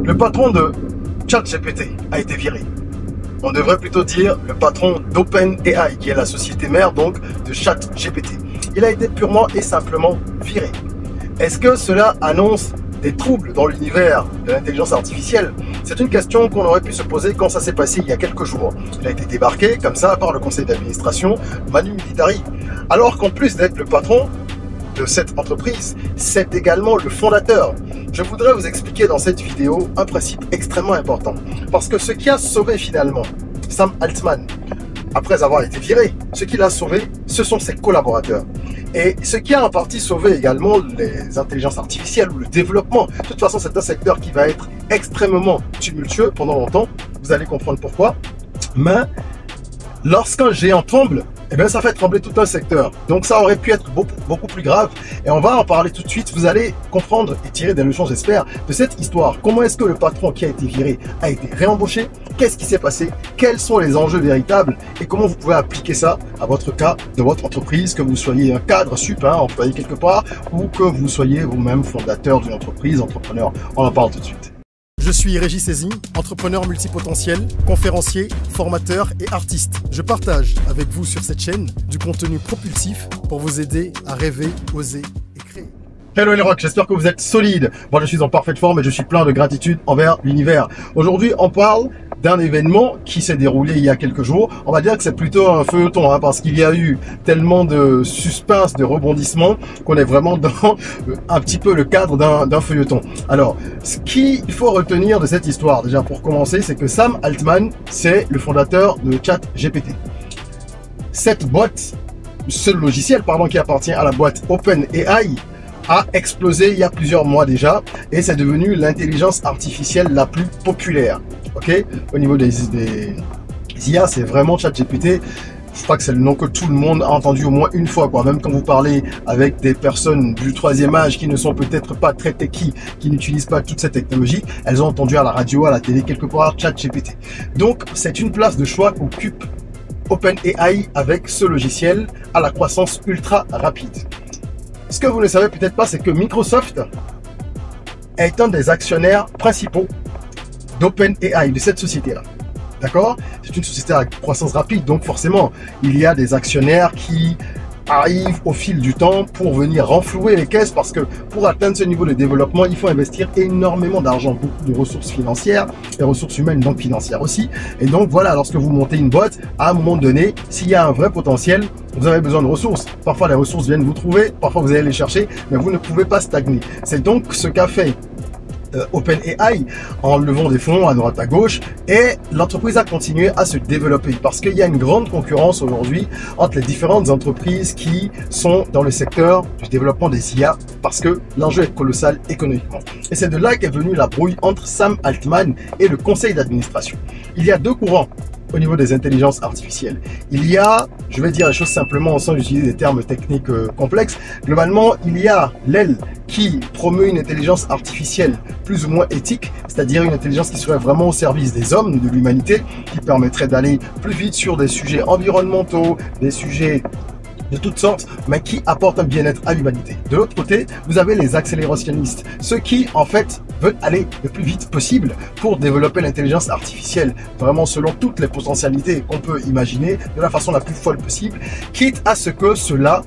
Le patron de ChatGPT a été viré. On devrait plutôt dire le patron d'OpenAI, qui est la société mère donc de ChatGPT. Il a été purement et simplement viré. Est-ce que cela annonce des troubles dans l'univers de l'intelligence artificielle? C'est une question qu'on aurait pu se poser quand ça s'est passé il y a quelques jours. Il a été débarqué comme ça par le conseil d'administration Manu Militari. Alors qu'en plus d'être le patron de cette entreprise, c'est également le fondateur. Je voudrais vous expliquer dans cette vidéo un principe extrêmement important. Parce que ce qui a sauvé finalement Sam Altman, après avoir été viré, ce qui l'a sauvé, ce sont ses collaborateurs. Et ce qui a en partie sauvé également les intelligences artificielles ou le développement. De toute façon, c'est un secteur qui va être extrêmement tumultueux pendant longtemps. Vous allez comprendre pourquoi. Mais lorsqu'un géant tremble, eh bien, ça fait trembler tout un secteur. Donc ça aurait pu être beaucoup plus grave. Et on va en parler tout de suite. Vous allez comprendre et tirer des leçons, j'espère, de cette histoire. Comment est-ce que le patron qui a été viré a été réembauché? Qu'est-ce qui s'est passé? Quels sont les enjeux véritables? Et comment vous pouvez appliquer ça à votre cas, de votre entreprise, que vous soyez un cadre sup, employé quelque part, ou que vous soyez vous-même fondateur d'une entreprise, entrepreneur. On en parle tout de suite. Je suis Régis Saizy, entrepreneur multipotentiel, conférencier, formateur et artiste. Je partage avec vous sur cette chaîne du contenu propulsif pour vous aider à rêver, oser et créer. Hello les rocks, j'espère que vous êtes solides. Moi je suis en parfaite forme et je suis plein de gratitude envers l'univers. Aujourd'hui on parle d'un événement qui s'est déroulé il y a quelques jours. On va dire que c'est plutôt un feuilleton parce qu'il y a eu tellement de suspense, de rebondissements qu'on est vraiment dans un petit peu le cadre d'un feuilleton. Alors, ce qu'il faut retenir de cette histoire, déjà pour commencer, c'est que Sam Altman, c'est le fondateur de ChatGPT. Cette boîte, ce logiciel qui appartient à la boîte OpenAI, a explosé il y a plusieurs mois déjà et c'est devenu l'intelligence artificielle la plus populaire. Ok, au niveau des IA, c'est vraiment ChatGPT. Je crois que c'est le nom que tout le monde a entendu au moins une fois, quoi. Même quand vous parlez avec des personnes du troisième âge qui ne sont peut-être pas très techy, qui n'utilisent pas toute cette technologie, elles ont entendu à la radio, à la télé, quelque part ChatGPT. Donc, c'est une place de choix qu'occupe OpenAI avec ce logiciel à la croissance ultra rapide. Ce que vous ne savez peut-être pas, c'est que Microsoft est un des actionnaires principaux d'OpenAI, de cette société-là. D'accord? C'est une société à croissance rapide, donc forcément, il y a des actionnaires qui arrivent au fil du temps pour venir renflouer les caisses parce que pour atteindre ce niveau de développement, il faut investir énormément d'argent, beaucoup de ressources financières et ressources humaines, donc financières aussi. Et donc voilà, lorsque vous montez une boîte, à un moment donné, s'il y a un vrai potentiel, vous avez besoin de ressources. Parfois, les ressources viennent vous trouver, parfois vous allez les chercher, mais vous ne pouvez pas stagner. C'est donc ce qu'a fait OpenAI en levant des fonds à droite à gauche et l'entreprise a continué à se développer parce qu'il y a une grande concurrence aujourd'hui entre les différentes entreprises qui sont dans le secteur du développement des IA parce que l'enjeu est colossal économiquement. Et c'est de là qu'est venue la brouille entre Sam Altman et le conseil d'administration. Il y a deux courants au niveau des intelligences artificielles. Il y a, je vais dire les choses simplement sans utiliser des termes techniques complexes, globalement il y a l'aile qui promeut une intelligence artificielle plus ou moins éthique, c'est-à-dire une intelligence qui serait vraiment au service des hommes, de l'humanité, qui permettrait d'aller plus vite sur des sujets environnementaux, des sujets de toutes sortes, mais qui apportent un bien-être à l'humanité. De l'autre côté, vous avez les accélérationnistes, ceux qui en fait veulent aller le plus vite possible pour développer l'intelligence artificielle, vraiment selon toutes les potentialités qu'on peut imaginer, de la façon la plus folle possible, quitte à ce que cela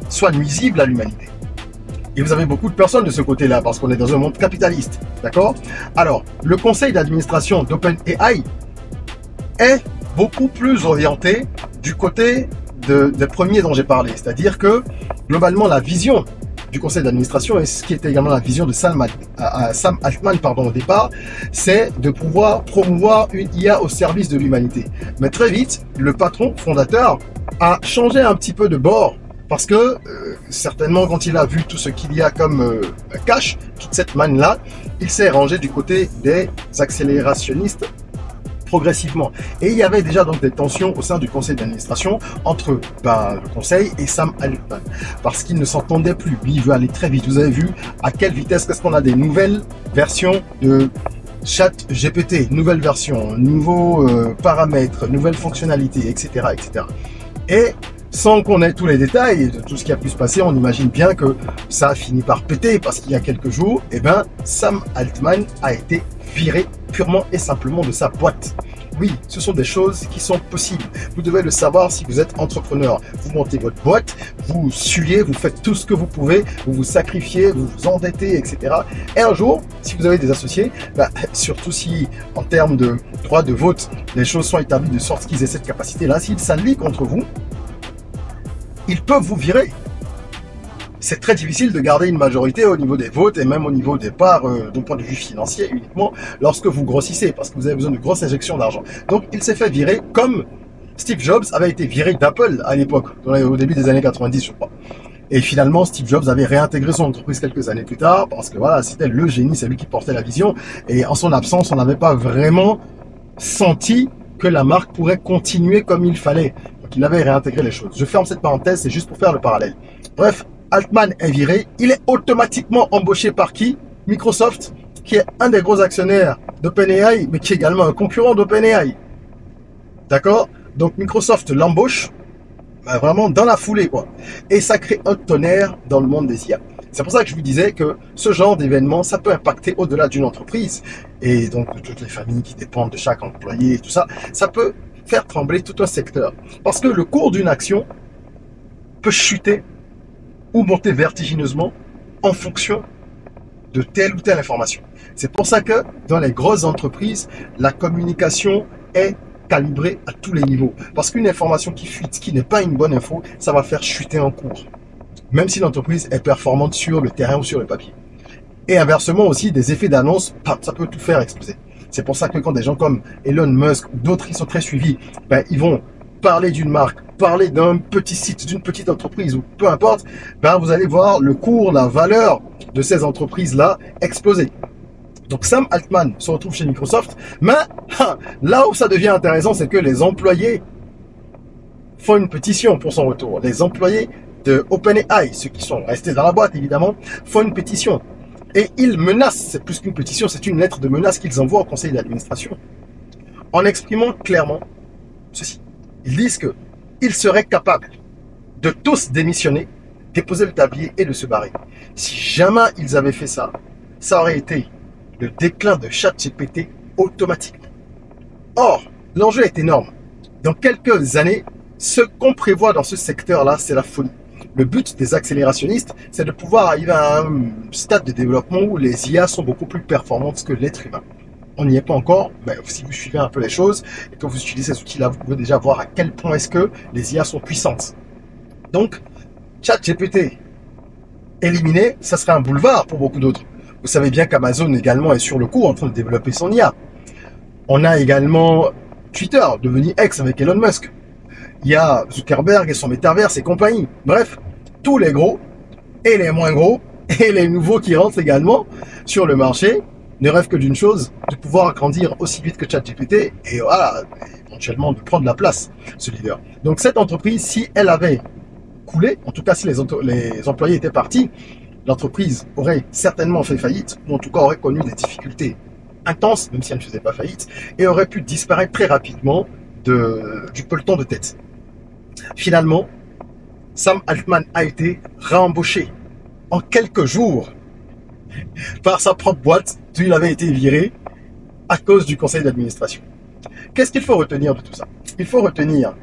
soit nuisible à l'humanité. Et vous avez beaucoup de personnes de ce côté-là, parce qu'on est dans un monde capitaliste, d'accord? Alors, le conseil d'administration d'OpenAI est beaucoup plus orienté du côté des premiers dont j'ai parlé. C'est-à-dire que, globalement, la vision du conseil d'administration, et ce qui était également la vision de Sam Altman au départ, c'est de pouvoir promouvoir une IA au service de l'humanité. Mais très vite, le patron fondateur a changé un petit peu de bord parce que certainement quand il a vu tout ce qu'il y a comme cash, toute cette manne-là, il s'est rangé du côté des accélérationnistes progressivement. Et il y avait déjà donc des tensions au sein du conseil d'administration entre le conseil et Sam Altman parce qu'ils ne s'entendaient plus. Lui, il veut aller très vite. Vous avez vu à quelle vitesse est-ce qu'on a des nouvelles versions de ChatGPT, nouvelles versions, nouveaux paramètres, nouvelles fonctionnalités, etc., etc. Et sans connaître tous les détails de tout ce qui a pu se passer, on imagine bien que ça a fini par péter parce qu'il y a quelques jours, eh ben, Sam Altman a été viré purement et simplement de sa boîte. Oui, ce sont des choses qui sont possibles. Vous devez le savoir si vous êtes entrepreneur. Vous montez votre boîte, vous suivez, vous faites tout ce que vous pouvez, vous vous sacrifiez, vous vous endettez, etc. Et un jour, si vous avez des associés, surtout si en termes de droit de vote, les choses sont établies de sorte qu'ils aient cette capacité-là, s'ils s'allient contre vous, ils peuvent vous virer. C'est très difficile de garder une majorité au niveau des votes et même au niveau des parts d'un point de vue financier uniquement lorsque vous grossissez parce que vous avez besoin de grosses injections d'argent. Donc il s'est fait virer comme Steve Jobs avait été viré d'Apple à l'époque, au début des années 90 je crois. Et finalement Steve Jobs avait réintégré son entreprise quelques années plus tard parce que voilà, c'était le génie, c'est lui qui portait la vision et en son absence on n'avait pas vraiment senti que la marque pourrait continuer comme il fallait. Donc il avait réintégré les choses. Je ferme cette parenthèse, c'est juste pour faire le parallèle. Bref, Altman est viré, il est automatiquement embauché par qui? Microsoft, qui est un des gros actionnaires d'OpenAI, mais qui est également un concurrent d'OpenAI. D'accord? Donc Microsoft l'embauche, vraiment dans la foulée, quoi. Et ça crée un tonnerre dans le monde des IA. C'est pour ça que je vous disais que ce genre d'événement, ça peut impacter au-delà d'une entreprise. Et donc de toutes les familles qui dépendent de chaque employé et tout ça, ça peut faire trembler tout un secteur. Parce que le cours d'une action peut chuter ou monter vertigineusement en fonction de telle ou telle information. C'est pour ça que dans les grosses entreprises, la communication est calibrée à tous les niveaux. Parce qu'une information qui fuite, qui n'est pas une bonne info, ça va faire chuter en cours. Même si l'entreprise est performante sur le terrain ou sur le papier. Et inversement aussi, des effets d'annonce, ça peut tout faire exploser. C'est pour ça que quand des gens comme Elon Musk ou d'autres qui sont très suivis, ils vont parler d'une marque, parler d'un petit site, d'une petite entreprise ou peu importe, vous allez voir le cours, la valeur de ces entreprises-là exploser. Donc Sam Altman se retrouve chez Microsoft, mais là où ça devient intéressant, c'est que les employés font une pétition pour son retour. Les employés de OpenAI, ceux qui sont restés dans la boîte évidemment, font une pétition. Et ils menacent, c'est plus qu'une pétition, c'est une lettre de menace qu'ils envoient au conseil d'administration, en exprimant clairement ceci. Ils disent qu'ils seraient capables de tous démissionner, déposer le tablier et de se barrer. Si jamais ils avaient fait ça, ça aurait été le déclin de ChatGPT automatiquement. Or, l'enjeu est énorme. Dans quelques années, ce qu'on prévoit dans ce secteur-là, c'est la folie. Le but des accélérationnistes, c'est de pouvoir arriver à un stade de développement où les IA sont beaucoup plus performantes que l'être humain. On n'y est pas encore, mais si vous suivez un peu les choses et que vous utilisez ces outils-là, vous pouvez déjà voir à quel point est-ce que les IA sont puissantes. Donc, ChatGPT éliminé, ça serait un boulevard pour beaucoup d'autres. Vous savez bien qu'Amazon également est sur le coup en train de développer son IA. On a également Twitter, devenu X avec Elon Musk. Il y a Zuckerberg et son métaverse et compagnie. Bref, tous les gros et les moins gros et les nouveaux qui rentrent également sur le marché ne rêvent que d'une chose, de pouvoir grandir aussi vite que ChatGPT et voilà, éventuellement de prendre la place, ce leader. Donc cette entreprise, si elle avait coulé, en tout cas si les employés étaient partis, l'entreprise aurait certainement fait faillite, ou en tout cas aurait connu des difficultés intenses, même si elle ne faisait pas faillite, et aurait pu disparaître très rapidement du peloton de tête. Finalement, Sam Altman a été réembauché en quelques jours par sa propre boîte d'où il avait été viré à cause du conseil d'administration. Qu'est-ce qu'il faut retenir de tout ça? Il faut retenir,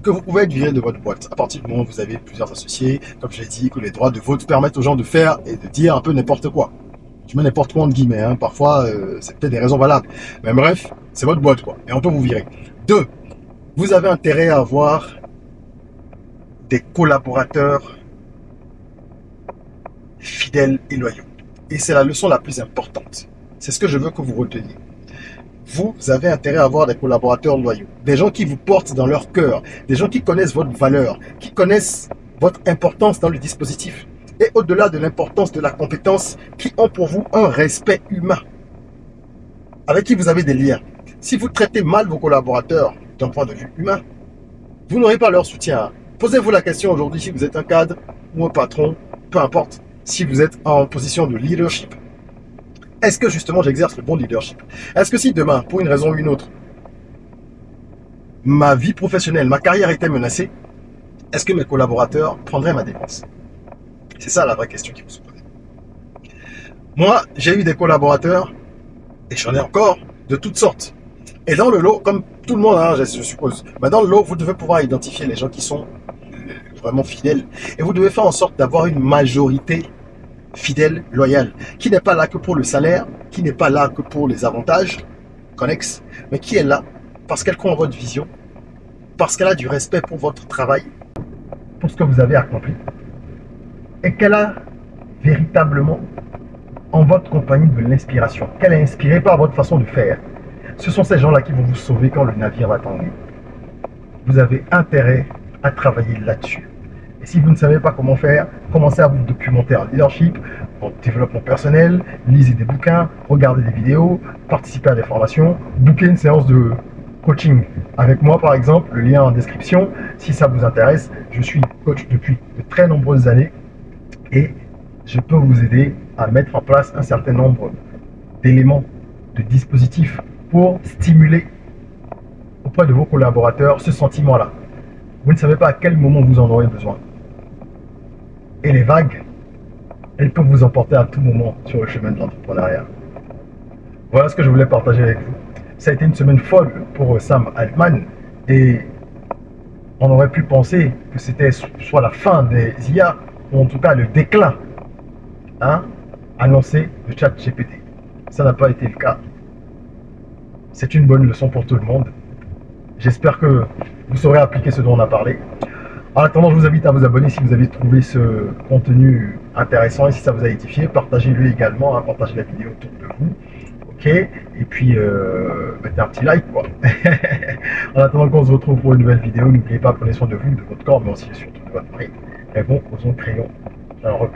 que vous pouvez être viré de votre boîte à partir du moment où vous avez plusieurs associés, comme je l'ai dit, que les droits de vote permettent aux gens de faire et de dire un peu n'importe quoi. Je mets n'importe quoi entre guillemets, parfois c'est peut-être des raisons valables. Mais bref, c'est votre boîte quoi, et on peut vous virer. 2, vous avez intérêt à avoir des collaborateurs fidèles et loyaux. Et c'est la leçon la plus importante. C'est ce que je veux que vous reteniez. Vous avez intérêt à avoir des collaborateurs loyaux. Des gens qui vous portent dans leur cœur. Des gens qui connaissent votre valeur. Qui connaissent votre importance dans le dispositif. Et au-delà de l'importance de la compétence, qui ont pour vous un respect humain. Avec qui vous avez des liens. Si vous traitez mal vos collaborateurs d'un point de vue humain, vous n'aurez pas leur soutien. Posez-vous la question aujourd'hui si vous êtes un cadre ou un patron, peu importe. Si vous êtes en position de leadership, est-ce que justement j'exerce le bon leadership? Est-ce que si demain, pour une raison ou une autre, ma vie professionnelle, ma carrière était menacée, est-ce que mes collaborateurs prendraient ma dépense? C'est ça la vraie question qu'il faut se poser. Moi, j'ai eu des collaborateurs, et j'en ai encore, de toutes sortes. Et dans le lot, comme tout le monde, hein, je suppose, mais dans le lot, vous devez pouvoir identifier les gens qui sont vraiment fidèles. Et vous devez faire en sorte d'avoir une majorité fidèle, loyale, qui n'est pas là que pour le salaire, qui n'est pas là que pour les avantages connexes, mais qui est là parce qu'elle croit en votre vision, parce qu'elle a du respect pour votre travail, pour ce que vous avez accompli, et qu'elle a véritablement en votre compagnie de l'inspiration, qu'elle est inspirée par votre façon de faire. Ce sont ces gens-là qui vont vous sauver quand le navire va tanguer. Vous avez intérêt à travailler là-dessus. Et si vous ne savez pas comment faire, commencez à vous documenter en leadership, en développement personnel, lisez des bouquins, regardez des vidéos, participez à des formations, booker une séance de coaching avec moi par exemple, le lien en description. Si ça vous intéresse, je suis coach depuis de très nombreuses années et je peux vous aider à mettre en place un certain nombre d'éléments, de dispositifs pour stimuler auprès de vos collaborateurs ce sentiment-là. Vous ne savez pas à quel moment vous en aurez besoin. Et les vagues, elles peuvent vous emporter à tout moment sur le chemin de l'entrepreneuriat. Voilà ce que je voulais partager avec vous. Ça a été une semaine folle pour Sam Altman et on aurait pu penser que c'était soit la fin des IA ou en tout cas le déclin annoncé de ChatGPT. Ça n'a pas été le cas. C'est une bonne leçon pour tout le monde. J'espère que vous saurez appliquer ce dont on a parlé. En attendant, je vous invite à vous abonner si vous avez trouvé ce contenu intéressant et si ça vous a édifié. Partagez-le également, partagez la vidéo autour de vous. Ok, et puis mettez un petit like quoi. En attendant qu'on se retrouve pour une nouvelle vidéo, n'oubliez pas, prenez soin de vous, de votre corps, mais aussi surtout de votre mari. Et bon, osons, créons un rock.